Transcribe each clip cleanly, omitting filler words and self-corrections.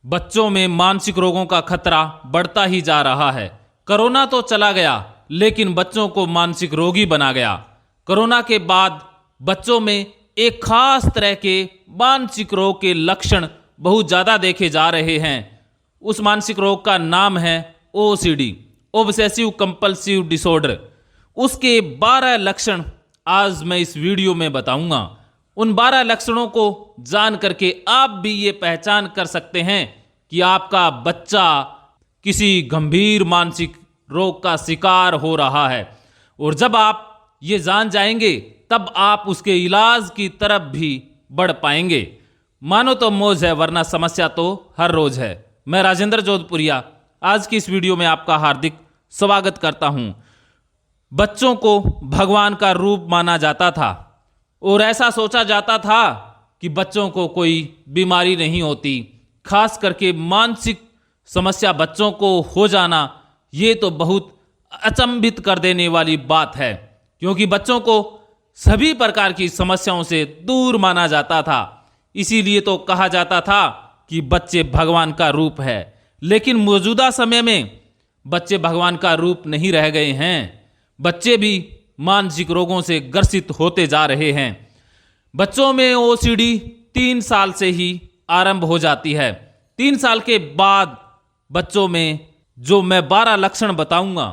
बच्चों में मानसिक रोगों का खतरा बढ़ता ही जा रहा है। कोरोना तो चला गया, लेकिन बच्चों को मानसिक रोगी बना गया। कोरोना के बाद बच्चों में एक खास तरह के मानसिक रोग के लक्षण बहुत ज़्यादा देखे जा रहे हैं। उस मानसिक रोग का नाम है OCD, ऑब्सेसिव कंपल्सिव डिसऑर्डर। उसके 12 लक्षण आज मैं इस वीडियो में बताऊंगा। उन 12 लक्षणों को जान करके आप भी ये पहचान कर सकते हैं कि आपका बच्चा किसी गंभीर मानसिक रोग का शिकार हो रहा है। और जब आप ये जान जाएंगे तब आप उसके इलाज की तरफ भी बढ़ पाएंगे। मानो तो मौज है, वरना समस्या तो हर रोज है। मैं राजेंद्र जोधपुरिया आज की इस वीडियो में आपका हार्दिक स्वागत करता हूं। बच्चों को भगवान का रूप माना जाता था और ऐसा सोचा जाता था कि बच्चों को कोई बीमारी नहीं होती। खास करके मानसिक समस्या बच्चों को हो जाना, ये तो बहुत अचंभित कर देने वाली बात है, क्योंकि बच्चों को सभी प्रकार की समस्याओं से दूर माना जाता था। इसीलिए तो कहा जाता था कि बच्चे भगवान का रूप है। लेकिन मौजूदा समय में बच्चे भगवान का रूप नहीं रह गए हैं। बच्चे भी मानसिक रोगों से ग्रसित होते जा रहे हैं। बच्चों में OCD 3 साल से ही आरंभ हो जाती है। 3 साल के बाद बच्चों में जो मैं 12 लक्षण बताऊंगा,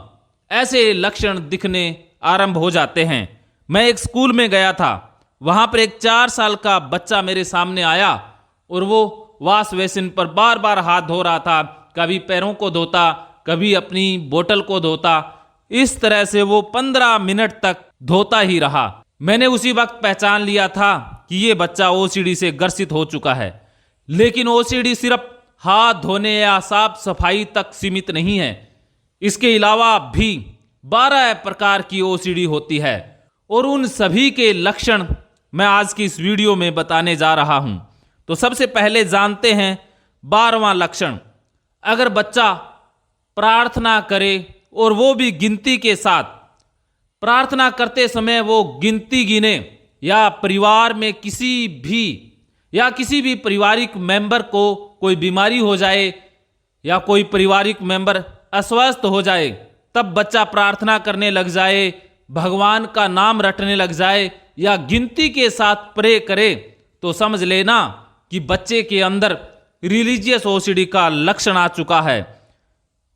ऐसे लक्षण दिखने आरंभ हो जाते हैं। मैं एक स्कूल में गया था, वहां पर एक 4 साल का बच्चा मेरे सामने आया और वो वॉश बेसिन पर बार बार हाथ धो रहा था। कभी पैरों को धोता, कभी अपनी बोतल को धोता। इस तरह से वो 15 मिनट तक धोता ही रहा। मैंने उसी वक्त पहचान लिया था कि ये बच्चा OCD से ग्रसित हो चुका है। लेकिन OCD सिर्फ हाथ धोने या साफ सफाई तक सीमित नहीं है। इसके अलावा भी 12 प्रकार की OCD होती है और उन सभी के लक्षण मैं आज की इस वीडियो में बताने जा रहा हूं। तो सबसे पहले जानते हैं 12वां लक्षण। अगर बच्चा प्रार्थना करे और वो भी गिनती के साथ, प्रार्थना करते समय वो गिनती गिने, या परिवार में किसी भी पारिवारिक मेंबर को कोई बीमारी हो जाए या कोई पारिवारिक मेंबर अस्वस्थ हो जाए, तब बच्चा प्रार्थना करने लग जाए, भगवान का नाम रटने लग जाए या गिनती के साथ प्रे करे, तो समझ लेना कि बच्चे के अंदर रिलीजियस OCD का लक्षण आ चुका है।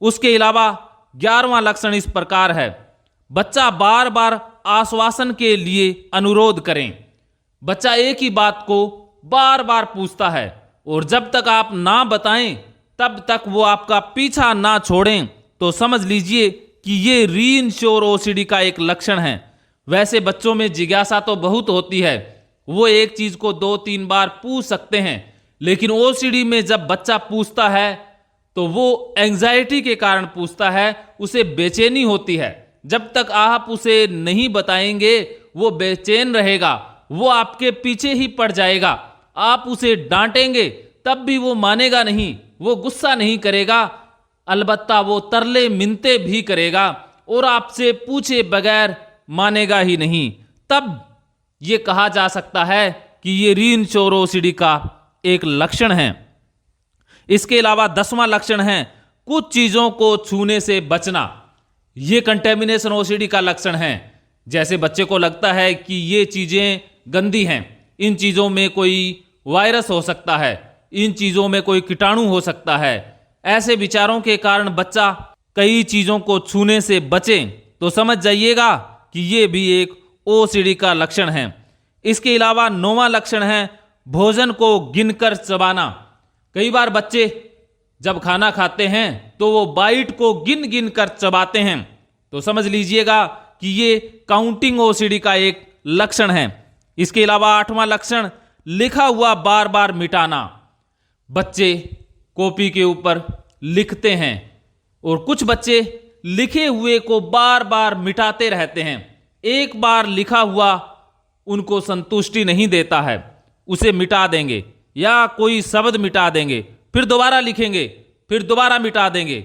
उसके अलावा 11वां लक्षण इस प्रकार है। बच्चा बार बार आश्वासन के लिए अनुरोध करें। बच्चा एक ही बात को बार बार पूछता है और जब तक आप ना बताएं तब तक वो आपका पीछा ना छोड़ें, तो समझ लीजिए कि ये रीइंश्योर OCD का एक लक्षण है। वैसे बच्चों में जिज्ञासा तो बहुत होती है, वो एक चीज को 2-3 बार पूछ सकते हैं। लेकिन OCD में जब बच्चा पूछता है तो वो एंजाइटी के कारण पूछता है, उसे बेचैनी होती है। जब तक आप उसे नहीं बताएंगे वो बेचैन रहेगा, वो आपके पीछे ही पड़ जाएगा। आप उसे डांटेंगे तब भी वो मानेगा नहीं, वो गुस्सा नहीं करेगा, अलबत्ता वो तरले मिन्नतें भी करेगा और आपसे पूछे बगैर मानेगा ही नहीं। तब ये कहा जा सकता है कि ये रीइंश्योर OCD का एक लक्षण है। इसके अलावा 10वां लक्षण है कुछ चीजों को छूने से बचना। ये कंटेमिनेशन OCD का लक्षण है। जैसे बच्चे को लगता है कि ये चीजें गंदी हैं, इन चीजों में कोई वायरस हो सकता है, इन चीजों में कोई कीटाणु हो सकता है। ऐसे विचारों के कारण बच्चा कई चीजों को छूने से बचे, तो समझ जाइएगा कि ये भी एक OCD का लक्षण है। इसके अलावा 9वां लक्षण है भोजन को गिनकर चबाना। कई बार बच्चे जब खाना खाते हैं तो वो बाइट को गिन गिन कर चबाते हैं, तो समझ लीजिएगा कि ये काउंटिंग OCD का एक लक्षण है। इसके अलावा 8वां लक्षण लिखा हुआ बार बार मिटाना। बच्चे कॉपी के ऊपर लिखते हैं और कुछ बच्चे लिखे हुए को बार बार मिटाते रहते हैं। एक बार लिखा हुआ उनको संतुष्टि नहीं देता है, उसे मिटा देंगे या कोई शब्द मिटा देंगे, फिर दोबारा लिखेंगे, फिर दोबारा मिटा देंगे।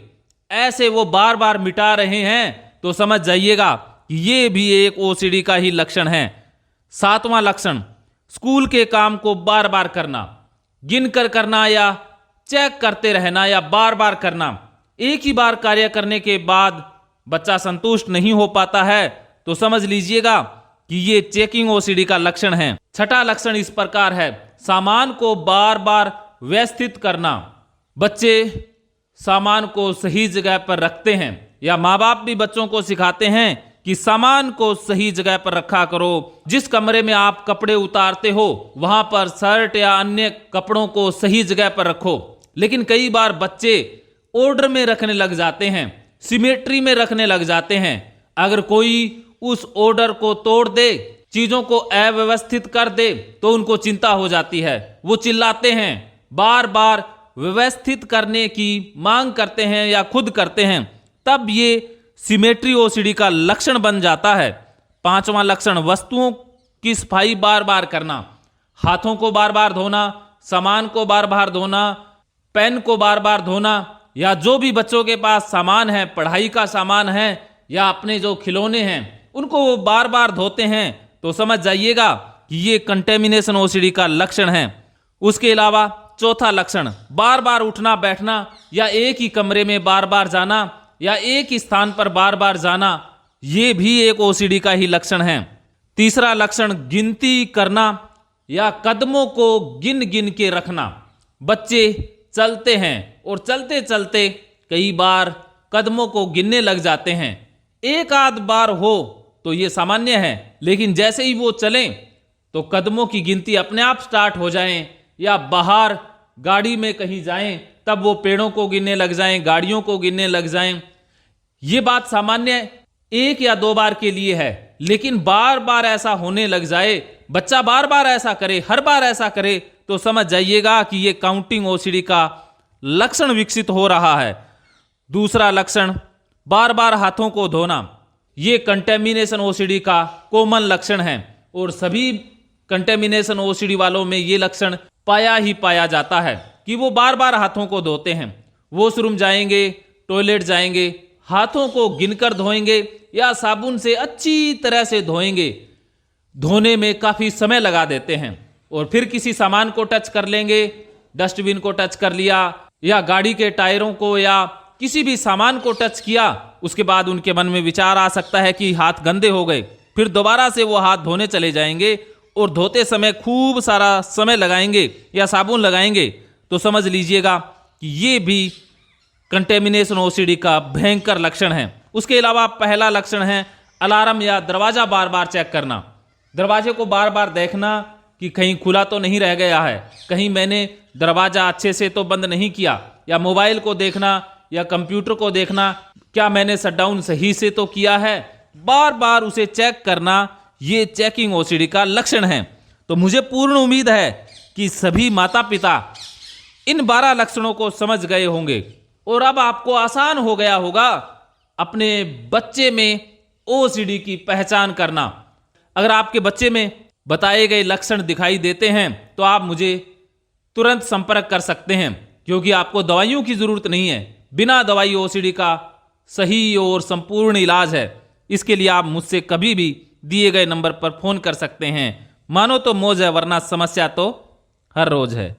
ऐसे वो बार बार मिटा रहे हैं, तो समझ जाइएगा कि ये भी एक OCD का ही लक्षण है। 7वां लक्षण स्कूल के काम को बार बार करना, गिन कर करना या चेक करते रहना या बार बार करना। एक ही बार कार्य करने के बाद बच्चा संतुष्ट नहीं हो पाता है तो समझ लीजिएगा कि ये चेकिंग ओसीडी का लक्षण है। छठा लक्षण इस प्रकार है, सामान को बार बार व्यवस्थित करना। बच्चे सामान को सही जगह पर रखते हैं या माँ बाप भी बच्चों को सिखाते हैं कि सामान को सही जगह पर रखा करो। जिस कमरे में आप कपड़े उतारते हो वहां पर शर्ट या अन्य कपड़ों को सही जगह पर रखो। लेकिन कई बार बच्चे ऑर्डर में रखने लग जाते हैं, सिमेट्री में रखने लग जाते हैं। अगर कोई उस ऑर्डर को तोड़ दे, चीजों को अव्यवस्थित कर दे तो उनको चिंता हो जाती है। वो चिल्लाते हैं, बार बार व्यवस्थित करने की मांग करते हैं या खुद करते हैं। तब ये सिमेट्री ओसीडी का लक्षण बन जाता है। पांचवा लक्षण, वस्तुओं की सफाई बार बार करना। हाथों को बार बार धोना, सामान को बार बार धोना, पेन को बार बार धोना, या जो भी बच्चों के पास सामान है, पढ़ाई का सामान है या अपने जो खिलौने हैं उनको वो बार बार धोते हैं तो समझ जाइएगा कि ये कंटेमिनेशन ओसीडी का लक्षण है। उसके अलावा चौथा लक्षण, बार बार उठना बैठना या एक ही कमरे में बार बार जाना या एक ही स्थान पर बार बार जाना, ये भी एक ओसीडी का ही लक्षण है। तीसरा लक्षण, गिनती करना या कदमों को गिन गिन के रखना। बच्चे चलते हैं और चलते चलते कई बार कदमों को गिनने लग जाते हैं। एक आध बार हो तो ये सामान्य है, लेकिन जैसे ही वो चलें तो कदमों की गिनती अपने आप स्टार्ट हो जाएं, या बाहर गाड़ी में कहीं जाएं तब वो पेड़ों को गिनने लग जाएं, गाड़ियों को गिनने लग जाएं। ये बात सामान्य एक या दो बार के लिए है, लेकिन बार बार ऐसा होने लग जाए, बच्चा बार बार ऐसा करे, हर बार ऐसा करे, तो समझ जाइएगा कि ये काउंटिंग ओसीडी का लक्षण विकसित हो रहा है। दूसरा लक्षण, बार बार हाथों को धोना। ये कंटेमिनेशन ओसीडी का कॉमन लक्षण है और सभी कंटेमिनेशन ओसीडी वालों में ये लक्षण पाया ही पाया जाता है कि वो बार बार हाथों को धोते हैं। वॉशरूम जाएंगे, टॉयलेट जाएंगे, हाथों को गिनकर धोएंगे या साबुन से अच्छी तरह से धोएंगे। धोने में काफी समय लगा देते हैं और फिर किसी सामान को टच कर लेंगे, डस्टबिन को टच कर लिया या गाड़ी के टायरों को या किसी भी सामान को टच किया, उसके बाद उनके मन में विचार आ सकता है कि हाथ गंदे हो गए। फिर दोबारा से वो हाथ धोने चले जाएंगे और धोते समय खूब सारा समय लगाएंगे या साबुन लगाएंगे। तो समझ लीजिएगा कि ये भी कंटेमिनेशन ओसीडी का भयंकर लक्षण है। उसके अलावा पहला लक्षण है अलार्म या दरवाजा बार बार चेक करना। दरवाजे को बार बार देखना कि कहीं खुला तो नहीं रह गया है, कहीं मैंने दरवाजा अच्छे से तो बंद नहीं किया, या मोबाइल को देखना या कंप्यूटर को देखना, क्या मैंने शटडाउन सही से तो किया है। बार बार उसे चेक करना, ये चेकिंग ओसीडी का लक्षण है। तो मुझे पूर्ण उम्मीद है कि सभी माता पिता इन 12 लक्षणों को समझ गए होंगे और अब आपको आसान हो गया होगा अपने बच्चे में ओसीडी की पहचान करना। अगर आपके बच्चे में बताए गए लक्षण दिखाई देते हैं तो आप मुझे तुरंत संपर्क कर सकते हैं, क्योंकि आपको दवाइयों की जरूरत नहीं है। बिना दवाई ओसीडी का सही और संपूर्ण इलाज है। इसके लिए आप मुझसे कभी भी दिए गए नंबर पर फोन कर सकते हैं। मानो तो मौज है, वरना समस्या तो हर रोज है।